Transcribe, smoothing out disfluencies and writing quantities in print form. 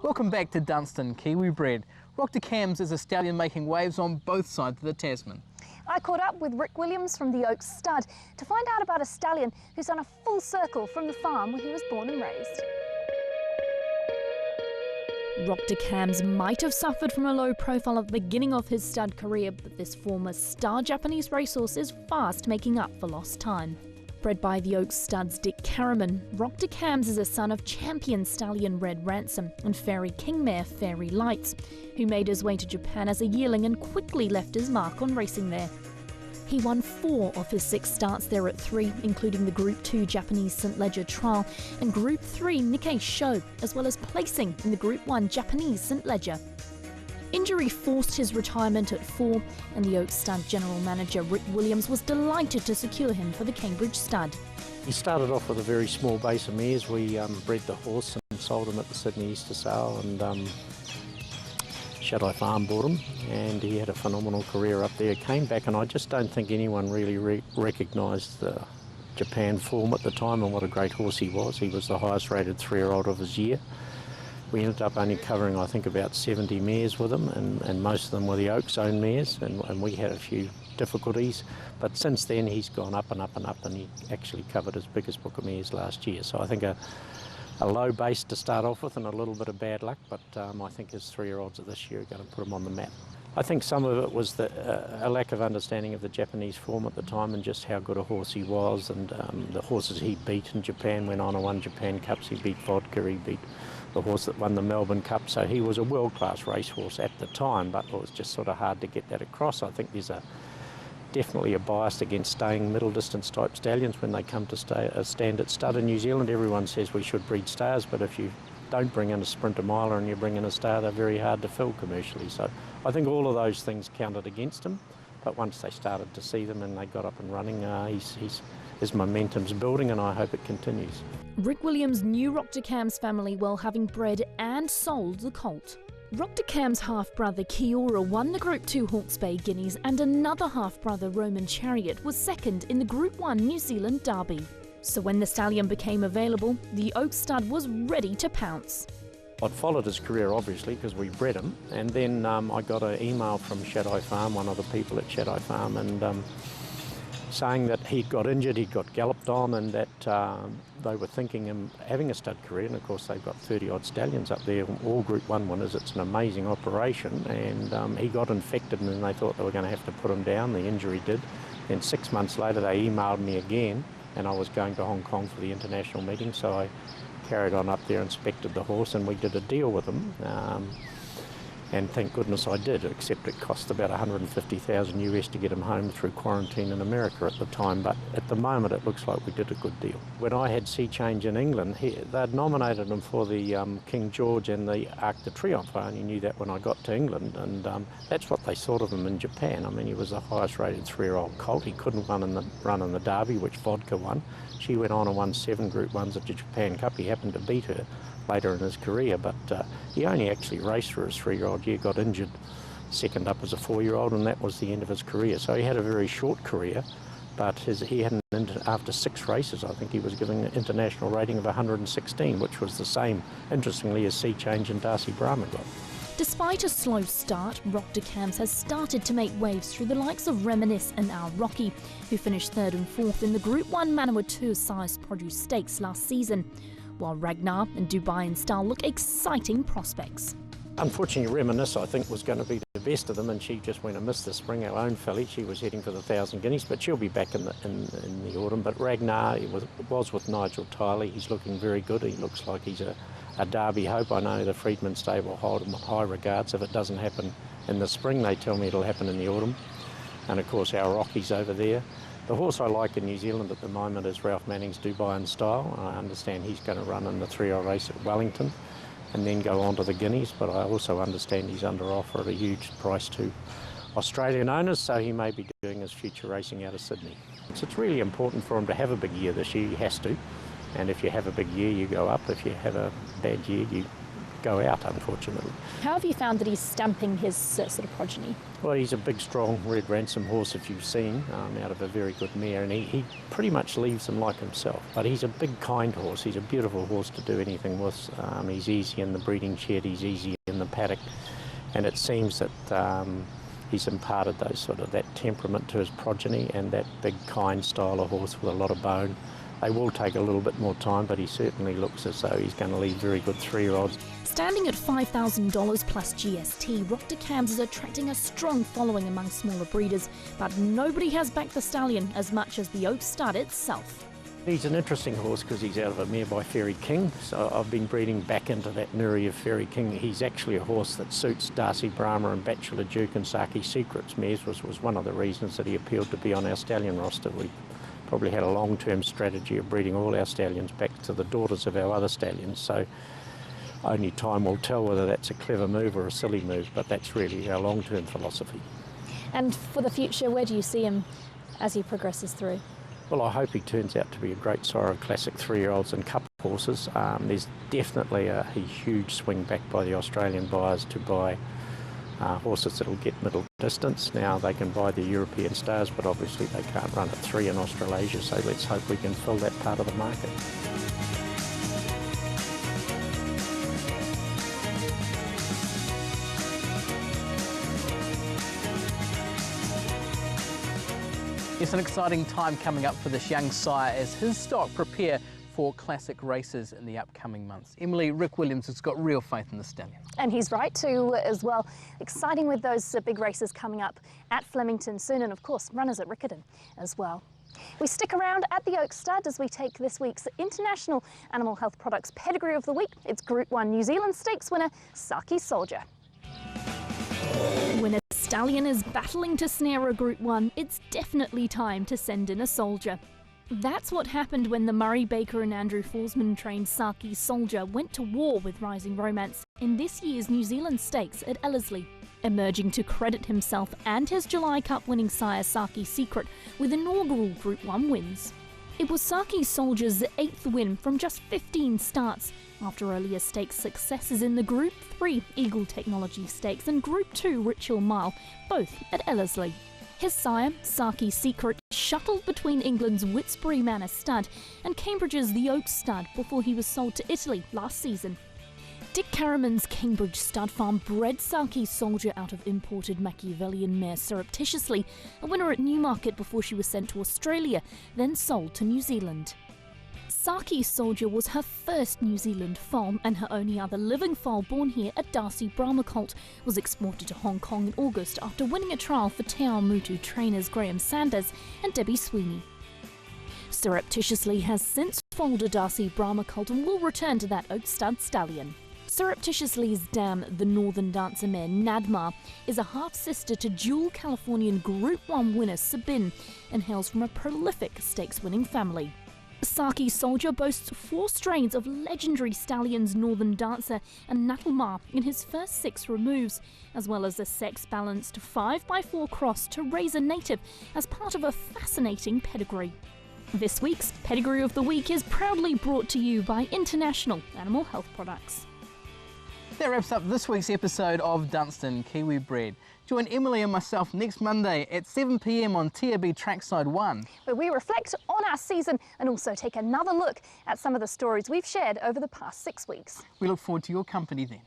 Welcome back to Dunstan, Kiwi Bred. Roc De Cambes is a stallion making waves on both sides of the Tasman. I caught up with Rick Williams from the Oaks Stud to find out about a stallion who's done a full circle from the farm where he was born and raised. Roc De Cambes might have suffered from a low profile at the beginning of his stud career, but this former star Japanese racehorse is fast making up for lost time. Bred by the Oaks Stud's Dick Carriman, Roc De Cambes is a son of champion stallion Red Ransom and Fairy King mare Fairy Lights, who made his way to Japan as a yearling and quickly left his mark on racing there. He won 4 of his 6 starts there at 3, including the Group 2 Japanese St. Leger Trial and Group 3 Nikkei Show, as well as placing in the Group 1 Japanese St. Leger. Injury forced his retirement at 4, and the Oaks Stud general manager Rick Williams was delighted to secure him for the Cambridge Stud. He started off with a very small base of mares. We bred the horse and sold him at the Sydney Easter Sale, and Shadow Farm bought him, and he had a phenomenal career up there. Came back, and I just don't think anyone really recognised the Japan form at the time and what a great horse he was. He was the highest rated 3-year-old of his year. We ended up only covering, I think, about 70 mares with him, and most of them were the Oaks own mares, and we had a few difficulties. But since then, he's gone up and up and up, and he actually covered his biggest book of mares last year. So I think a low base to start off with and a little bit of bad luck, but I think his 3-year-olds of this year are going to put him on the map. I think some of it was a lack of understanding of the Japanese form at the time and just how good a horse he was, and the horses he beat in Japan. Went on and won Japan Cups. He beat Vodka, he beat the horse that won the Melbourne Cup, so he was a world-class racehorse at the time, but it was just sort of hard to get that across. I think there's definitely a bias against staying middle distance type stallions when they come to stand at stud in New Zealand. Everyone says we should breed stars, but if you don't bring in a sprinter miler and you bring in a star, they're very hard to fill commercially. So I think all of those things counted against him, but once they started to see them and they got up and running, his momentum's building, and I hope it continues. Rick Williams knew Roc De Cambes' family well, having bred and sold the colt. Roc De Cambes' half-brother Kiora won the Group 2 Hawke's Bay Guineas, and another half-brother Roman Chariot was second in the Group 1 New Zealand Derby. So when the stallion became available, the Oaks Stud was ready to pounce. I'd followed his career, obviously, because we bred him, and then I got an email from Shadow Farm, one of the people at Shadow Farm, and saying that he'd got injured, he'd got galloped on, and that they were thinking him having a stud career. And of course they've got 30-odd stallions up there, all Group 1 winners. It's an amazing operation, and he got infected, and then they thought they were going to have to put him down. The injury did. Then 6 months later they emailed me again, and I was going to Hong Kong for the international meeting, so I carried on up there, inspected the horse, and we did a deal with him. And thank goodness I did, except it cost about $150,000 US to get him home through quarantine in America at the time. But at the moment, it looks like we did a good deal. When I had Sea Change in England, they'd nominated him for the King George and the Arc de Triomphe. I only knew that when I got to England, and that's what they thought of him in Japan. I mean, he was the highest rated 3-year-old colt. He couldn't run in the Derby, which Vodka won. She went on and won 7 Group 1s at the Japan Cup. He happened to beat her later in his career, but he only actually raced for his 3-year-old year, got injured second up as a 4-year-old, and that was the end of his career. So he had a very short career, but after 6 races, I think he was given an international rating of 116, which was the same, interestingly, as Sea Change and Darcy Brahma got. Despite a slow start, Roc De Cambes has started to make waves through the likes of Reminisce and Our Rocky, who finished 3rd and 4th in the Group 1 Manawatu Size Produce Stakes last season, while Ragnar and Dubai in Style look exciting prospects. Unfortunately, Reminisce, I think, was going to be the best of them, and she just went amiss this spring. Our own filly, she was heading for the 1,000 guineas, but she'll be back in the autumn. But Ragnar was with Nigel Tiley. He's looking very good. He looks like he's a Derby hope. I know the Freedman stable hold him in high regards. If it doesn't happen in the spring, they tell me it'll happen in the autumn. And of course, our Rocky's over there. The horse I like in New Zealand at the moment is Ralph Manning's Dubai in Style. I understand he's going to run in the 3-year-old race at Wellington and then go on to the Guineas, but I also understand he's under offer at a huge price to Australian owners, so he may be doing his future racing out of Sydney. So it's really important for him to have a big year this year. He has to, and if you have a big year, you go up. If you have a bad year, you go out, unfortunately. How have you found that he's stamping his sort of progeny? Well, he's a big, strong red ransom horse, if you've seen, out of a very good mare, and he pretty much leaves them like himself. But he's a big, kind horse. He's a beautiful horse to do anything with. He's easy in the breeding shed, he's easy in the paddock, and it seems that he's imparted that temperament to his progeny, and that big, kind style of horse with a lot of bone. They will take a little bit more time, but he certainly looks as though he's going to leave very good 3-year-olds. Standing at $5,000 plus GST, Roc De Cambes is attracting a strong following among smaller breeders, but nobody has backed the stallion as much as the Oak stud itself. He's an interesting horse because he's out of a mare by Fairy King, so I've been breeding back into that nuri of Fairy King. He's actually a horse that suits Darcy Brahma and Bachelor Duke and Sakhee Secret's mares, was one of the reasons that he appealed to be on our stallion roster. We probably had a long-term strategy of breeding all our stallions back to the daughters of our other stallions, so only time will tell whether that's a clever move or a silly move, but that's really our long-term philosophy. And for the future, where do you see him as he progresses through? Well, I hope he turns out to be a great sire of classic 3-year-olds and cup horses. There's definitely a huge swing back by the Australian buyers to buy horses that'll get middle distance. Now they can buy the European stars, but obviously they can't run at 3 in Australasia, so let's hope we can fill that part of the market. It's an exciting time coming up for this young sire as his stock prepare for classic races in the upcoming months. Emily, Rick Williams has got real faith in the stallion. And he's right too as well. Exciting with those big races coming up at Flemington soon, and of course runners at Riccarton as well. We stick around at the Oak Stud as we take this week's International Animal Health Products Pedigree of the Week. It's Group 1 New Zealand Stakes winner Sakhee Soldier. When a stallion is battling to snare a Group 1, it's definitely time to send in a soldier. That's what happened when the Murray Baker and Andrew Forsman trained Sakhee Soldier went to war with Rising Romance in this year's New Zealand Stakes at Ellerslie, emerging to credit himself and his July Cup winning sire Sakhee Secret with inaugural Group 1 wins. It was Sakhee Soldier's 8th win from just 15 starts, after earlier stakes successes in the Group 3 Eagle Technology Stakes and Group 2 Rich Hill Mile, both at Ellerslie. His sire, Sakhee Secret, shuttled between England's Whitsbury Manor Stud and Cambridge's The Oak Stud before he was sold to Italy last season. Dick Carriman's Cambridge Stud Farm bred Sakhee Soldier out of imported Machiavellian mare Surreptitiously, a winner at Newmarket before she was sent to Australia, then sold to New Zealand. Sakhee Soldier was her first New Zealand foal, and her only other living foal born here at Darcy Brahma Colt was exported to Hong Kong in August after winning a trial for Te Ao Mutu trainers Graham Sanders and Debbie Sweeney. Surreptitiously has since foaled a Darcy Brahma Colt and will return to that Oak Stud stallion. Surreptitiously's dam, the Northern Dancer mare Nadmar, is a half-sister to dual Californian Group 1 winner Sabine and hails from a prolific stakes-winning family. Sakhee Soldier boasts 4 strains of legendary stallions Northern Dancer and Natalmar in his first 6 removes, as well as a sex-balanced 5x4 cross to Razor Native as part of a fascinating pedigree. This week's Pedigree of the Week is proudly brought to you by International Animal Health Products. That wraps up this week's episode of Dunstan Kiwi Bred. Join Emily and myself next Monday at 7 p.m. on TRB Trackside 1. Where we reflect on our season and also take another look at some of the stories we've shared over the past 6 weeks. We look forward to your company then.